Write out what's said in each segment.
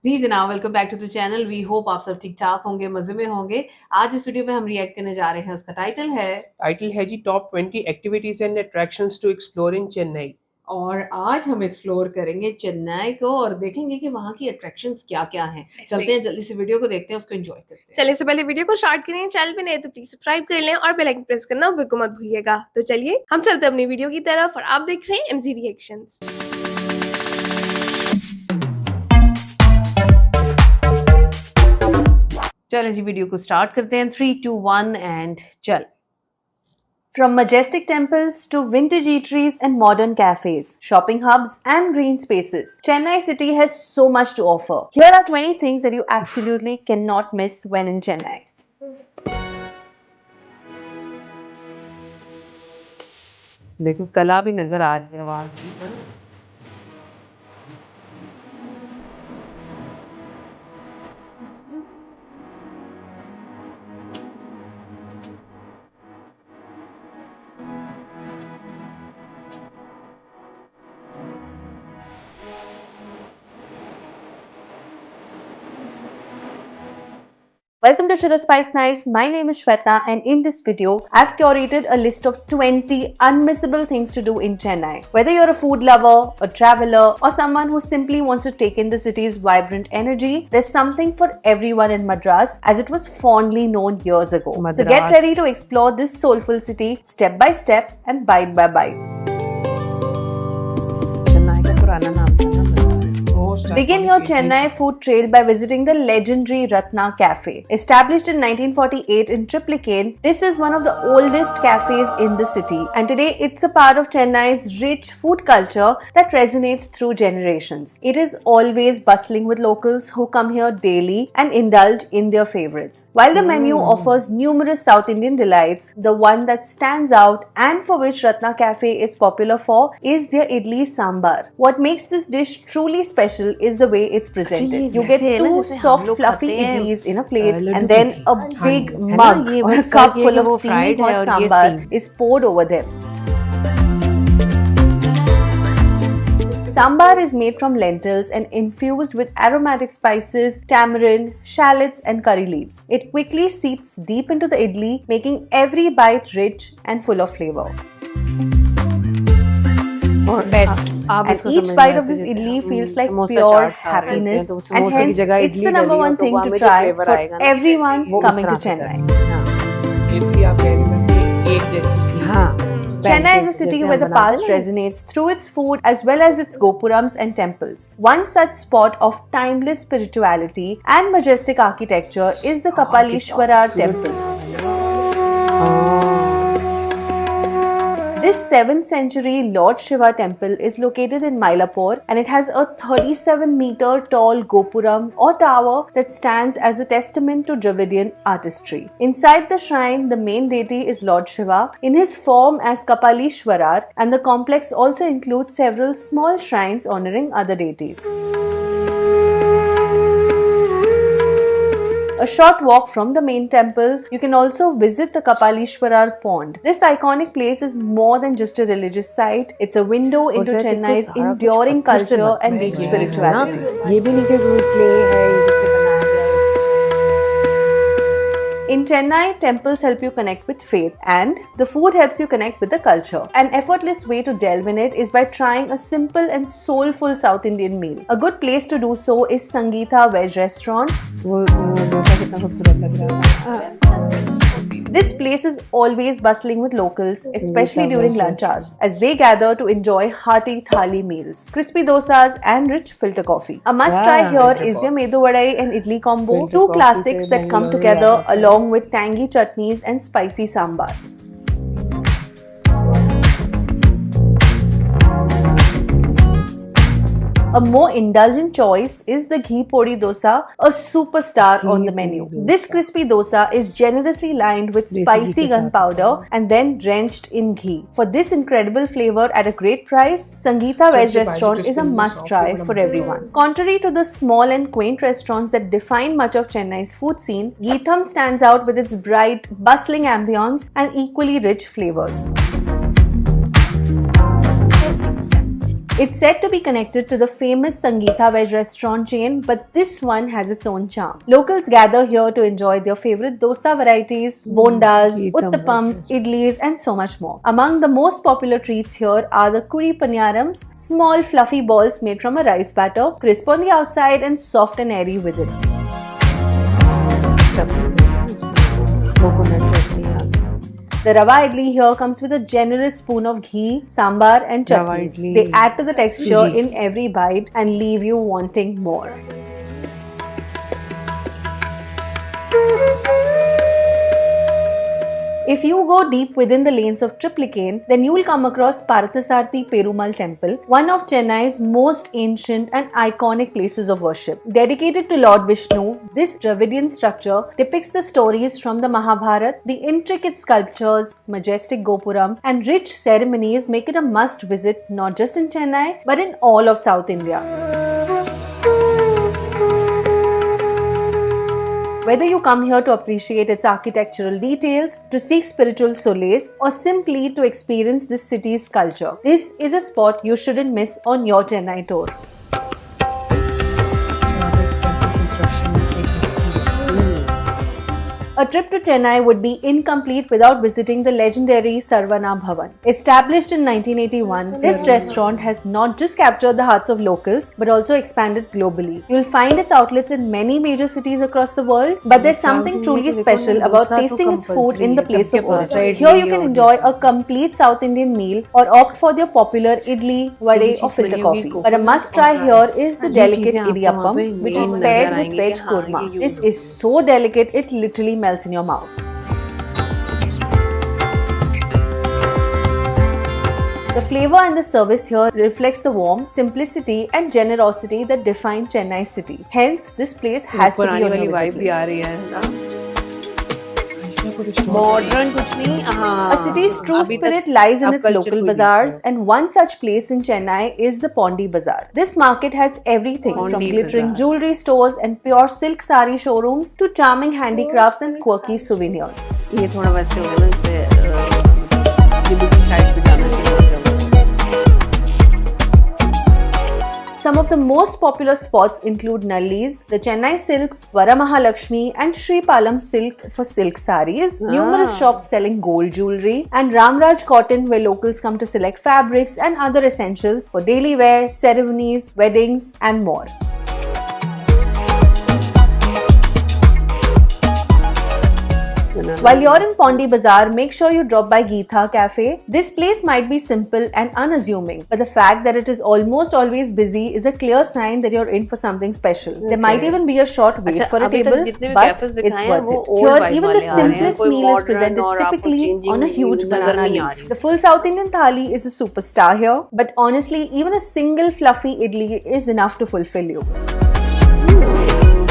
जी जनाब, welcome back to the channel. We hope आप सब ठीक-ठाक होंगे, मज़े में होंगे। आज इस वीडियो में हम रिएक्ट करने जा रहे हैं, उसका टाइटल है जी top 20 activities and attractions to explore in Chennai. और आज हम एक्सप्लोर करेंगे चेन्नई को और देखेंगे कि वहाँ की अट्रैक्शंस क्या-क्या हैं। चलते हैं जल्दी से वीडियो को देखते हैं, उसको एन्जॉय करते हैं। चलिए, इससे पहले वीडियो को स्टार्ट करें, चैनल पे नए तो प्लीज सब्सक्राइब कर लें और बेल आइकन प्रेस करना बिल्कुल मत भूलिएगा। तो चलिए हम चलते हैं अपनी वीडियो की तरफ और आप देख रहे हैं एमजी रिएक्शंस। चलें जी, वीडियो को स्टार्ट करते हैं। 3, 2, 1 एंड चल। From majestic temples to vintage eateries and modern cafes, shopping hubs and green spaces, Chennai city has so much to offer. Here are 20 things that you absolutely cannot miss when in Chennai. देखो कला भी नज़र आ रही है वहाँ की। Welcome to Sugar Spice Nights. My name is Shweta, and in this video, I've curated a list of 20 unmissable things to do in Chennai. Whether you're a food lover, a traveler, or someone who simply wants to take in the city's vibrant energy, there's something for everyone in Madras, as it was fondly known years ago. So get ready to explore this soulful city step by step and bite by bite. Chennai का पुराना नाम था ना। Begin your Chennai food trail by visiting the legendary Ratna Cafe. Established in 1948 in Triplicane, this is one of the oldest cafes in the city, and today it's a part of Chennai's rich food culture that resonates through generations. It is always bustling with locals who come here daily and indulge in their favorites. While the menu offers numerous South Indian delights, the one that stands out and for which Ratna Cafe is popular for is their idli sambar. What makes this dish truly special is the way it's presented. You get two soft, fluffy idlis in a plate, and then a big mug or a cup full of steaming hot sambar is poured over them. Sambar is made from lentils and infused with aromatic spices, tamarind, shallots and curry leaves. It quickly seeps deep into the idli, making every bite rich and full of flavor. Best. And each bite of this idli feels like pure happiness, and hence it's the number one thing to try for everyone coming to Chennai. Chennai is a city where the past resonates through its food as well as its gopurams and temples. One such spot of timeless spirituality and majestic architecture is the Kapalishwarar temple. This 7th century Lord Shiva temple is located in Mylapore, and it has a 37-meter tall gopuram or tower that stands as a testament to Dravidian artistry. Inside the shrine, the main deity is Lord Shiva in his form as Kapalishwarar, and the complex also includes several small shrines honoring other deities. A short walk from the main temple, you can also visit the Kapalishwarar pond. This iconic place is more than just a religious site. It's a window into Chennai's enduring culture and deep spirituality. ये भी नहीं कि कोई clay है जिससे बनाया गया है। In Chennai, temples help you connect with faith, and the food helps you connect with the culture. An effortless way to delve in it is by trying a simple and soulful South Indian meal. A good place to do so is Sangeeta Veg Restaurant. वो डोसा कितना खूबसूरत लग रहा है। This place is always bustling with locals, especially during lunch hours, as they gather to enjoy hearty thali meals, crispy dosas and rich filter coffee. A must try here is their medu vadai and idli combo, two classics that come together along with tangy chutneys and spicy sambar. A more indulgent choice is the ghee podi dosa, a superstar on the menu. This crispy dosa is generously lined with spicy gunpowder and then drenched in ghee. For this incredible flavor at a great price, Sangeeta Veg Restaurant is a must-try for everyone. Contrary to the small and quaint restaurants that define much of Chennai's food scene, Geetham stands out with its bright, bustling ambience and equally rich flavors. It's said to be connected to the famous Sangeeta Veg restaurant chain, but this one has its own charm. Locals gather here to enjoy their favorite dosa varieties, bondas, uttapams, idlis, and so much more. Among the most popular treats here are the kuri paniyarams, small fluffy balls made from a rice batter, crisp on the outside and soft and airy within. Coconut chutney आ गई। The rava idli here comes with a generous spoon of ghee, sambar and Rava chutneys. idli. They add to the texture Ji. in every bite and leave you wanting more. If you go deep within the lanes of Triplicane, then you will come across Parthasarthi Perumal Temple, one of Chennai's most ancient and iconic places of worship. Dedicated to Lord Vishnu, this Dravidian structure depicts the stories from the Mahabharata. The intricate sculptures, majestic gopuram, and rich ceremonies make it a must visit not just in Chennai but in all of South India. Whether you come here to appreciate its architectural details, to seek spiritual solace, or simply to experience this city's culture, this is a spot you shouldn't miss on your Chennai tour. A trip to Chennai would be incomplete without visiting the legendary Sarvana Bhavan. Established in 1981, this restaurant has not just captured the hearts of locals but also expanded globally. You'll find its outlets in many major cities across the world, but there's something truly special about tasting its food in the place of origin. Here you can enjoy a complete South Indian meal or opt for their popular idli, vade or filter coffee. But a must try here is the delicate idiyappam, which is paired with veg korma. This is so delicate it literally melts in your mouth. The flavor and the service here reflects the warmth, simplicity and generosity that define Chennai city. Hence, this place has to be on your visit भी आ list. रही है ना। Modern कुछ नहीं, हाँ। A city's true अभी तक spirit lies in अब its culture local कोई bazaars, नहीं and one such place in Chennai is the Pondi Bazaar. This market has everything from Pondi glittering Bazaar. jewelry stores and pure silk sari showrooms to charming handicrafts and quirky souvenirs. ये थोड़ा वैसे हो ना, जैसे liberty side पे जाना चाहिए। Some of the most popular spots include Nalli's, the Chennai Silks, Varamahalakshmi and Sri Palam Silk for silk saris, numerous shops selling gold jewelry, and Ramraj Cotton where locals come to select fabrics and other essentials for daily wear, ceremonies, weddings and more. While you're in Pondi Bazaar, make sure you drop by Geetha Cafe. This place might be simple and unassuming, but the fact that it is almost always busy is a clear sign that you're in for something special. There might even be a short wait for a table, but it's worth it. Here, even the simplest meal is presented typically on a huge banana leaf. The full South Indian thali is a superstar here, but honestly, even a single fluffy idli is enough to fulfill you.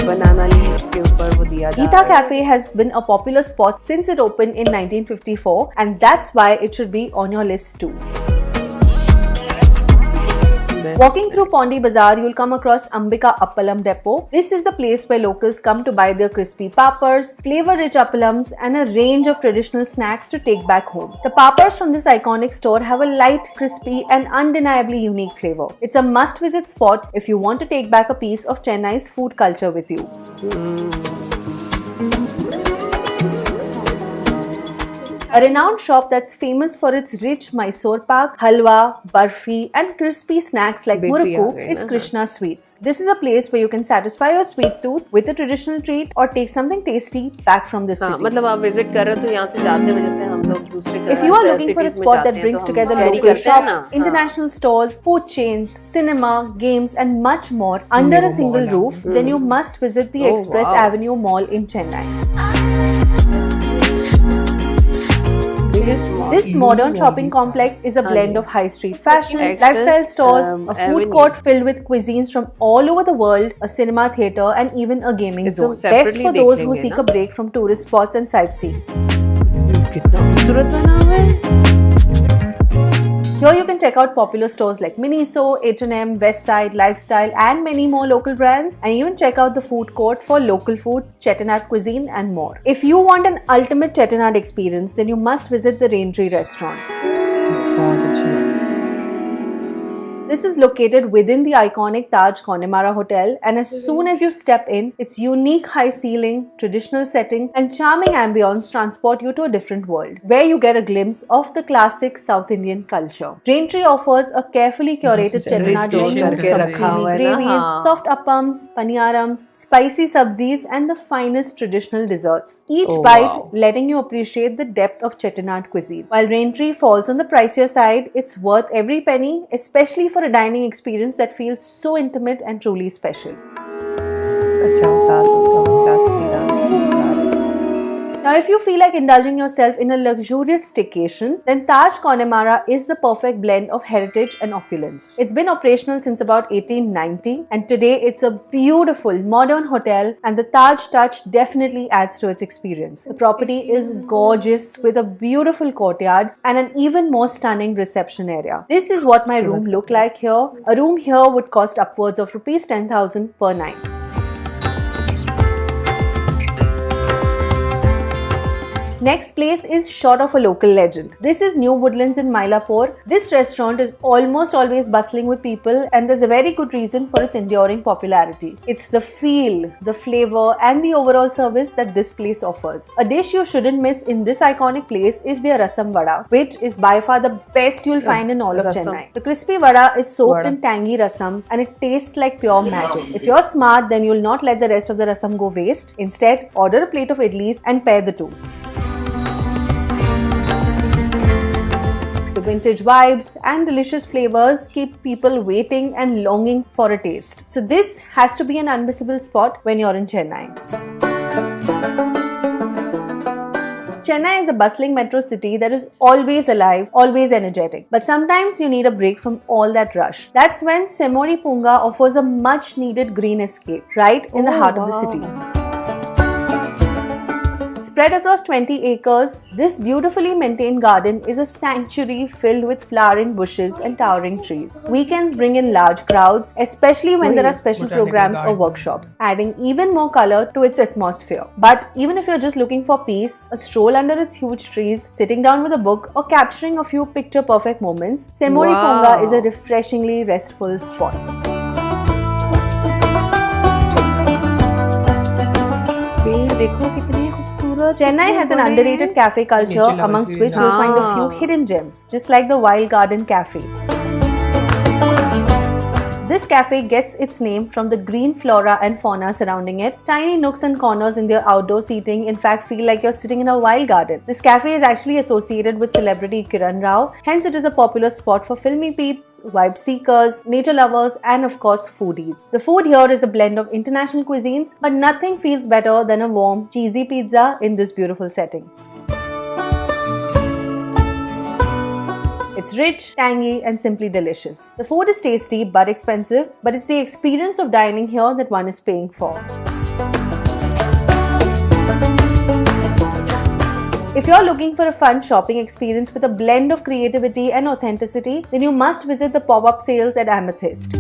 Banana leaf के ऊपर वो दिया जा Geetha रहा है। Cafe has been a popular spot since it opened in 1954, and that's why it should be on your list too. Walking through Pondi Bazaar, you'll come across Ambika Appalam Depot. This is the place where locals come to buy their crispy pappers, flavor-rich appalams, and a range of traditional snacks to take back home. The pappers from this iconic store have a light, crispy, and undeniably unique flavor. It's a must-visit spot if you want to take back a piece of Chennai's food culture with you. A renowned shop that's famous for its rich Mysore pak, halwa, barfi, and crispy snacks like Bakery murukku aa gayi is na, Krishna Sweets. This is a place where you can satisfy your sweet tooth with a traditional treat or take something tasty back from the हाँ, city. मतलब आप visit कर रहे हो तो यहाँ से जाते हैं, जैसे हम लोग दूसरे If you are looking for a spot that brings together local shops, international stores, food chains, cinema, games, and much more under a single roof, then you must visit the Oh, Express wow. Avenue Mall in Chennai. This modern shopping complex is a blend of high street fashion, Express, lifestyle stores, a food Avenue. court filled with cuisines from all over the world, a cinema theatre, and even a gaming इसको zone. Best separately for देख those who लेंगे seek ना? a break from tourist spots and sightseeing. कितना खूबसूरत बना हुआ है। Here you can check out popular stores like Miniso, H&M, Westside, Lifestyle, and many more local brands, and even check out the food court for local food, Chettinad cuisine, and more. If you want an ultimate Chettinad experience, then you must visit the Raintree restaurant. बहुत अच्छा। This is located within the iconic Taj Connemara Hotel, and as soon as you step in, its unique high ceiling, traditional setting and charming ambience transport you to a different world, where you get a glimpse of the classic South Indian culture. Braintree offers a carefully curated chettinad Restore menu करके from रखा हुआ creamy है ना, gravies, हाँ. soft appams, paniyarams, spicy sabzis and the finest traditional desserts. Each Oh, bite wow. letting you appreciate the depth of chettinad cuisine. While Braintree falls on the pricier side, it's worth every penny, especially for a dining experience that feels so intimate and truly special. अच्छा साथ उनका class की dance Now, if you feel like indulging yourself in a luxurious staycation, then Taj Connemara is the perfect blend of heritage and opulence. It's been operational since about 1890, and today it's a beautiful modern hotel, and the Taj touch definitely adds to its experience. The property is gorgeous with a beautiful courtyard and an even more stunning reception area. This is what my room looked like here. A room here would cost upwards of rupees 10,000 per night. Next place is short of a local legend. This is New Woodlands in Mylapore. This restaurant is almost always bustling with people, and there's a very good reason for its enduring popularity. It's the feel, the flavor and the overall service that this place offers. A dish you shouldn't miss in this iconic place is their rasam vada, which is by far the best you'll find in all of Rasam. Chennai. The crispy vada is soaked Vada. in tangy rasam and it tastes like pure magic. If you're smart, then you'll not let the rest of the rasam go waste. Instead, order a plate of idlis and pair the two. The vintage vibes and delicious flavors keep people waiting and longing for a taste. So this has to be an unmissable spot when you're in Chennai. Chennai is a bustling metro city that is always alive, always energetic. But sometimes you need a break from all that rush. That's when Semori Punga offers a much needed green escape right in the heart of the city. Spread across 20 acres, this beautifully maintained garden is a sanctuary filled with flowering bushes and towering trees. Weekends bring in large crowds, especially when there are special Botanical programs or garden. workshops, adding even more color to its atmosphere. But even if you're just looking for peace, a stroll under its huge trees, sitting down with a book, or capturing a few picture-perfect moments, Semori Wow. Punga is a refreshingly restful spot. पेड़ देखो कितने खूबसूरत. Chennai has an underrated cafe culture, Nature lovers amongst will which you'll find a few Ah. hidden gems, just like the Wild Garden Cafe. This cafe gets its name from the green flora and fauna surrounding it. Tiny nooks and corners in their outdoor seating in fact feel like you're sitting in a wild garden. This cafe is actually associated with celebrity Kiran Rao, hence it is a popular spot for filmy peeps, vibe seekers, nature lovers and of course foodies. The food here is a blend of international cuisines, but nothing feels better than a warm, cheesy pizza in this beautiful setting. It's rich, tangy, and simply delicious. The food is tasty but expensive, but it's the experience of dining here that one is paying for. If you're looking for a fun shopping experience with a blend of creativity and authenticity, then you must visit the pop-up sales at Amethyst.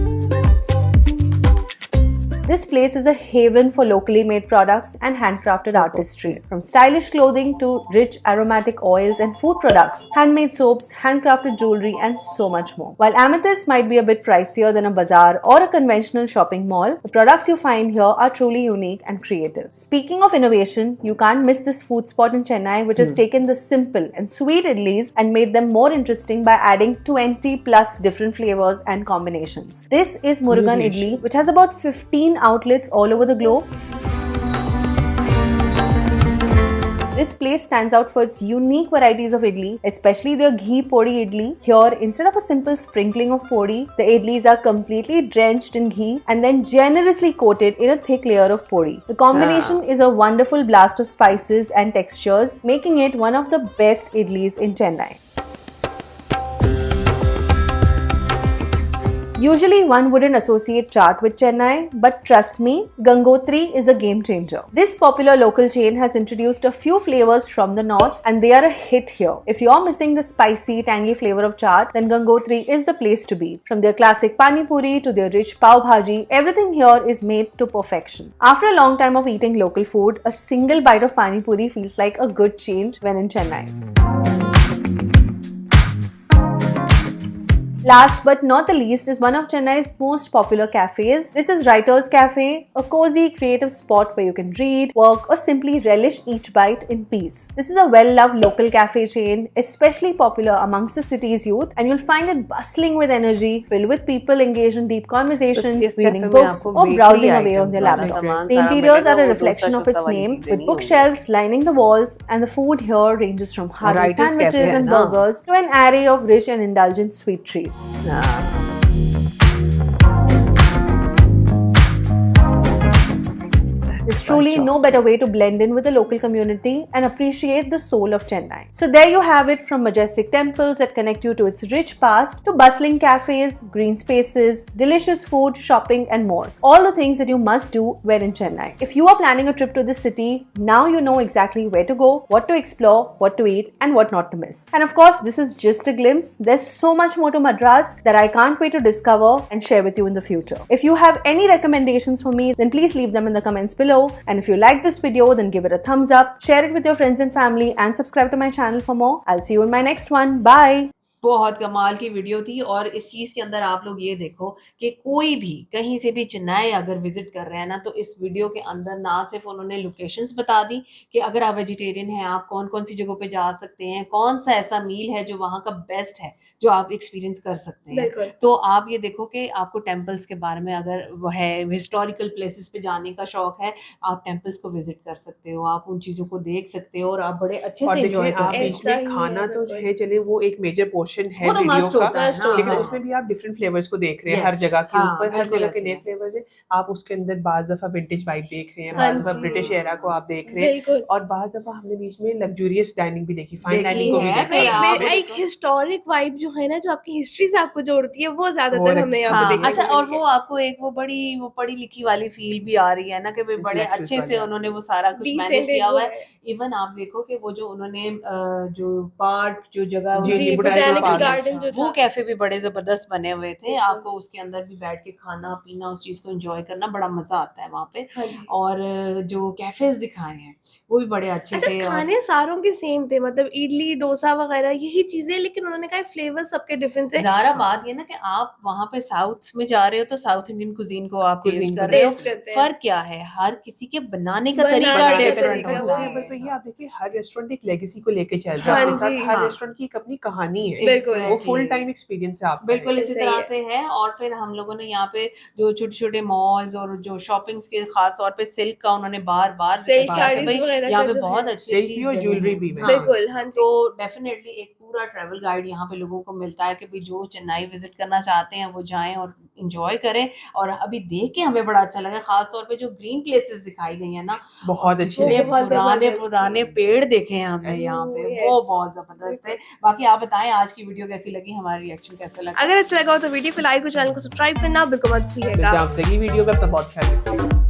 This place is a haven for locally made products and handcrafted artistry. From stylish clothing to rich aromatic oils and food products, handmade soaps, handcrafted jewelry and so much more. While Amethyst might be a bit pricier than a bazaar or a conventional shopping mall, the products you find here are truly unique and creative. Speaking of innovation, you can't miss this food spot in Chennai which has taken the simple and sweet idlis and made them more interesting by adding 20 plus different flavors and combinations. This is Murugan Idli, which has about 15 outlets all over the globe. This place stands out for its unique varieties of idli, especially their ghee podi idli. Here, instead of a simple sprinkling of podi, the idlis are completely drenched in ghee and then generously coated in a thick layer of podi. The combination is a wonderful blast of spices and textures, making it one of the best idlis in Chennai. Usually one wouldn't associate chaat with Chennai, but trust me, Gangotri is a game changer. This popular local chain has introduced a few flavors from the north and they are a hit here. If you're missing the spicy, tangy flavor of chaat, then Gangotri is the place to be. From their classic pani puri to their rich pav bhaji, everything here is made to perfection. After a long time of eating local food, a single bite of pani puri feels like a good change when in Chennai. Last but not the least is one of Chennai's most popular cafes. This is Writer's Cafe, a cozy, creative spot where you can read, work, or simply relish each bite in peace. This is a well-loved local cafe chain, especially popular amongst the city's youth, and you'll find it bustling with energy, filled with people engaged in deep conversations, इस reading cafe में books, आपको or bakery browsing away on items their वाला laptops. सामान The सारा interiors मिलेगा, are a वो reflection dosa of its शोसा वाली name, चीजें with नहीं bookshelves lining the walls, and the food here ranges from hearty Writer's Cafe sandwiches है and ना? burgers to an array of rich and indulgent sweet treats. हाँ। There's truly no better way to blend in with the local community and appreciate the soul of Chennai. So there you have it, from majestic temples that connect you to its rich past to bustling cafes, green spaces, delicious food, shopping and more. All the things that you must do when in Chennai. If you are planning a trip to this city, now you know exactly where to go, what to explore, what to eat and what not to miss. And of course, this is just a glimpse. There's so much more to Madras that I can't wait to discover and share with you in the future. If you have any recommendations for me, then please leave them in the comments below. And if you like this video, then give it a thumbs up, share it with your friends and family, and subscribe to my channel for more. I'll see you in my next one. Bye. बहुत कमाल की video थी। और इस चीज़ के अंदर आप लोग ये देखो कि कोई भी कहीं से भी चेन्नई अगर विजिट कर रहे हैं ना, तो इस वीडियो के अंदर ना सिर्फ उन्होंने लोकेशंस बता दी कि अगर आप वेजिटेरियन हैं आप कौन कौन सी जगहों पे जा सकते हैं, कौन सा ऐसा मील है जो वहाँ का बेस्ट है जो आप एक्सपीरियंस कर सकते हैं। बिल्कुल। तो आप ये देखो कि आपको टेम्पल्स के बारे में अगर वो है, हिस्टोरिकल प्लेसेस पे जाने का शौक है, आप टेम्पल्स को विजिट कर सकते हो, आप उन चीज़ों को देख सकते हो और आप बड़े अच्छे और से देखिए एंजॉय आप कर बीच ऐसा ही में है, खाना तो बिल्कुल। है चले वो एक मेजर पोर्शन है वो तो वीडियो मस्ट होता है Must ना, होता लेकिन है। उसमें भी आप डिफरेंट फ्लेवर्स को देख रहे हैं, Yes, हर जगह के हाँ, ऊपर हर बिल्कुल जगह के ऐसे नए है। फ्लेवर्स हैं। आप उसके अंदर बाज दफा विंटेज वाइब देख रहे हैं, हाँ बाज दफा जी। ब्रिटिश एरा को आप देख रहे हैं, बिल्कुल। और बाज दफा हमने बीच में लग्जूरियस डाइनिंग भी देखी, फाइन देखी डाइनिंग को भी है, देखा फिर यहाँ आप पे। एक हिस्टोरिक वाइब जो है ना, जो आपकी हिस्ट्री से आपको जोड़ती है, वो ज्यादातर वो हमने यहाँ पे हाँ, देखने अच्छा। को और मिली वो है। आपको एक वो पढ़ी लिखी वाली फील भी आ रही है ना कि भाई बड़े Intellectuals अच्छे वाली से आती उन्होंने है। वो सारा कुछ मैनेज Decent किया एक हुआ वो है। है। इवन आप देखो कि वो जो उन्होंने जो पार्क जो जगह जी, उन्होंने जी, botanical botanical park है, garden जो वो था। कैफे भी बड़े जबरदस्त बने हुए थे। बिल्कुल। आपको उसके अंदर भी बैठ के खाना पीना उस चीज को एंजॉय करना बड़ा मजा आता है वहाँ पे। हाँ जी। और जो कैफेज दिखाए हैं वो भी बड़े अच्छे अच्छा, थे। और खाने सारों के सेम थे, मतलब इडली डोसा वगैरह यही चीजें, लेकिन उन्होंने कहा फ्लेवर सबके डिफरेंट थे। ज़ारा बात ये ना कि आप वहाँ पे साउथ में जा रहे हो तो साउथ इंडियन कुजीन को आप टेस्ट Cuisine को कर रहे हो। टेस्ट करते हैं। फर्क क्या है, हर किसी के बनाने का बनाने तरीका का डिफरेंट तरीका होता वो दूसरे है। नंबर पे ये आप देखिए हर रेस्टोरेंट एक लेगेसी को लेके चल रहा हाँ है अपने साथ, जी, हर हाँ। रेस्टोरेंट की एक अपनी कहानी है, बिल्कुल। वो फुल Exactly. टाइम एक्सपीरियंस है आपका। बिल्कुल इसी सही तरह है। से है। और फिर हम लोगों ने यहाँ पे जो छोटे-छोटे मॉल्स और जो शॉपिंग्स के खास तौर पे सिल्क का उन्होंने बार-बार ज़िक्र सिल्क किया कि साड़ीज भाई वगैरह यहाँ का पे जो बहुत है। अच्छी-अच्छी सिल्क भी और जगह ज्वेलरी हैं। भी हाँ। बिल्कुल, हाँ जी। तो डेफिनेटली एक पूरा ट्रैवल गाइड यहाँ पे लोगों को मिलता है कि भाई जो चेन्नई विजिट करना चाहते हैं वो जाएं और इंजॉय करें। और अभी देख के हमें बड़ा अच्छा लगा, खास तौर पे जो ग्रीन प्लेसेस दिखाई गई है ना, बहुत अच्छी जितने वो बहुत पुराने जबरदस्त पुराने थी। पेड़ देखे हैं हमने Yes. यहाँ पे, Oh, वो yes. बहुत जबरदस्त है। बाकी आप बताएं आज की वीडियो कैसी लगी, हमारा रिएक्शन कैसा लगा। अगर अच्छा लगा हो तो वीडियो को लाइक और चैनल को सब्सक्राइब करना बिल्कुल मत भूलिएगा। मिलते हैं आपसे अगली वीडियो में, अपना बहुत ख्याल रखिएगा।